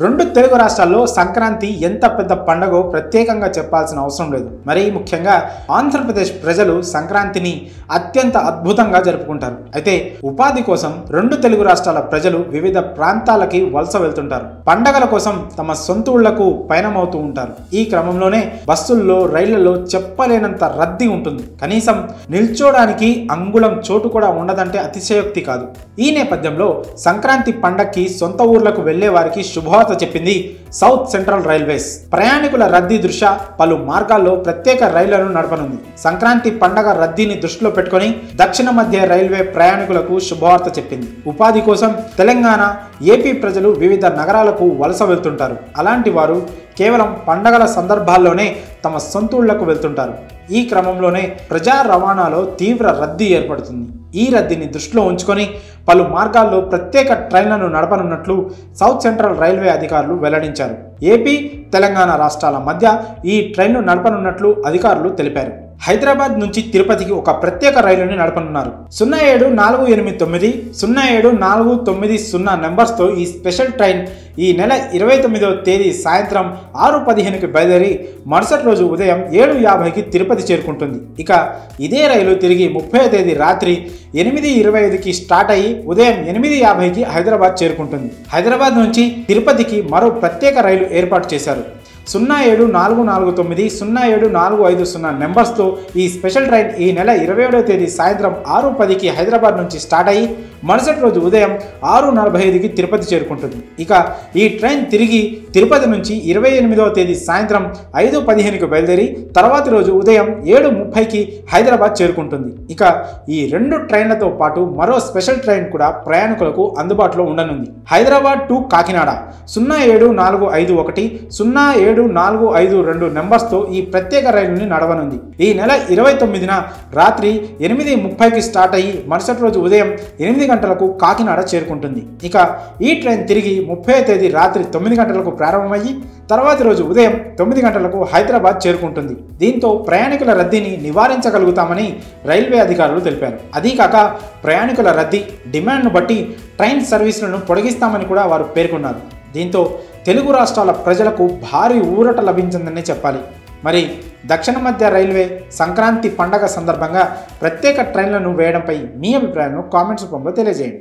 రెండు తెలుగు రాష్ట్రాల్లో సంక్రాంతి ఎంత పెద్ద పండగో ప్రత్యేకంగా చెప్పాల్సిన అవసరం లేదు. మరీ ముఖ్యంగా ఆంధ్రప్రదేశ్ ప్రజలు సంక్రాంతిని అత్యంత అద్భుతంగా జరుపుకుంటారు. అయితే ఉపాధి కోసం రెండు తెలుగు రాష్ట్రాల ప్రజలు వివిధ ప్రాంతాలకి వలస వెళ్తుంటారు. పండగల కోసం తమ సొంత ఊళ్లకు పయనమవుతూ ఉంటారు. ఈ క్రమంలోనే బస్సుల్లో, రైళ్లలో చెప్పలేనంత రద్దీ ఉంటుంది. కనీసం నిల్చోడానికి అంగుళం చోటు కూడా ఉండదంటే అతిశయోక్తి కాదు. ఈ నేపథ్యంలో సంక్రాంతి పండగకి సొంత ఊర్లకు వెళ్లే వారికి శుభవార్త చెప్పింది సౌత్ సెంట్రల్ రైల్వేస్. ప్రయాణికుల రద్దీ దృష్ట్యా పలు మార్గాల్లో ప్రత్యేక రైళ్లను నడపనుంది. సంక్రాంతి పండగ రద్దీని దృష్టిలో పెట్టుకుని దక్షిణ మధ్య రైల్వే ప్రయాణికులకు శుభవార్త చెప్పింది. ఉపాధి కోసం తెలంగాణ, ఏపీ ప్రజలు వివిధ నగరాలకు వలస వెళ్తుంటారు. అలాంటి వారు కేవలం పండగల సందర్భాల్లోనే తమ సొంతూళ్లకు వెళ్తుంటారు. ఈ క్రమంలోనే ప్రజా రవాణాలో తీవ్ర రద్దీ ఏర్పడుతుంది. ఈ రద్దీని దృష్టిలో ఉంచుకొని పలు మార్గాల్లో ప్రత్యేక ట్రైన్లను నడపనున్నట్లు సౌత్ సెంట్రల్ రైల్వే అధికారులు వెల్లడించారు. ఏపీ, తెలంగాణ రాష్ట్రాల మధ్య ఈ ట్రైన్ను నడపనున్నట్లు అధికారులు తెలిపారు. హైదరాబాద్ నుంచి తిరుపతికి ఒక ప్రత్యేక రైలుని నడపనున్నారు. 07489 07490 నెంబర్స్తో ఈ స్పెషల్ ట్రైన్ ఈ నెల 29వ తేదీ సాయంత్రం 6:15కి బయలుదేరి మరుసటి రోజు ఉదయం 7:50కి తిరుపతి చేరుకుంటుంది. ఇక ఇదే రైలు తిరిగి 30వ తేదీ రాత్రి 8:25కి స్టార్ట్ అయ్యి ఉదయం 8:50కి హైదరాబాద్ చేరుకుంటుంది. హైదరాబాద్ నుంచి తిరుపతికి మరో ప్రత్యేక రైలు ఏర్పాటు చేశారు. 07449 07450 నెంబర్స్తో ఈ స్పెషల్ ట్రైన్ ఈ నెల 27వ తేదీ సాయంత్రం 6:10కి హైదరాబాద్ నుంచి స్టార్ట్ అయ్యి మరుసటి రోజు ఉదయం 6:45కి తిరుపతి చేరుకుంటుంది. ఇక ఈ ట్రైన్ తిరిగి తిరుపతి నుంచి 28వ తేదీ సాయంత్రం 5:15కి బయలుదేరి తర్వాతి రోజు ఉదయం 7:30కి హైదరాబాద్ చేరుకుంటుంది. ఇక ఈ రెండు ట్రైన్లతో పాటు మరో స్పెషల్ ట్రైన్ కూడా ప్రయాణికులకు అందుబాటులో ఉండనుంది. హైదరాబాద్ టు కాకినాడ 07451 07452 నెంబర్స్తో ఈ ప్రత్యేక రైలుని నడవనుంది. ఈ నెల 29న రాత్రి 8:30కి స్టార్ట్ అయ్యి మరుసటి రోజు ఉదయం 8 గంటలకు కాకినాడ చేరుకుంటుంది. ఇక ఈ ట్రైన్ తిరిగి 30వ తేదీ రాత్రి 9 గంటలకు ప్రారంభమయ్యి తర్వాతి రోజు ఉదయం 9 గంటలకు హైదరాబాద్ చేరుకుంటుంది. దీంతో ప్రయాణికుల రద్దీని నివారించగలుగుతామని రైల్వే అధికారులు తెలిపారు. అదీకాక ప్రయాణికుల రద్దీ డిమాండ్ను బట్టి ట్రైన్ సర్వీసులను పొడిగిస్తామని కూడా వారు పేర్కొన్నారు. దీంతో తెలుగు రాష్ట్రాల ప్రజలకు భారీ ఊరట లభించిందని చెప్పాలి. మరి దక్షిణ మధ్య రైల్వే సంక్రాంతి పండగ సందర్భంగా ప్రత్యేక ట్రైన్లను వేయడంపై మీ అభిప్రాయాలను కామెంట్స్ రూపంలో తెలియజేయండి.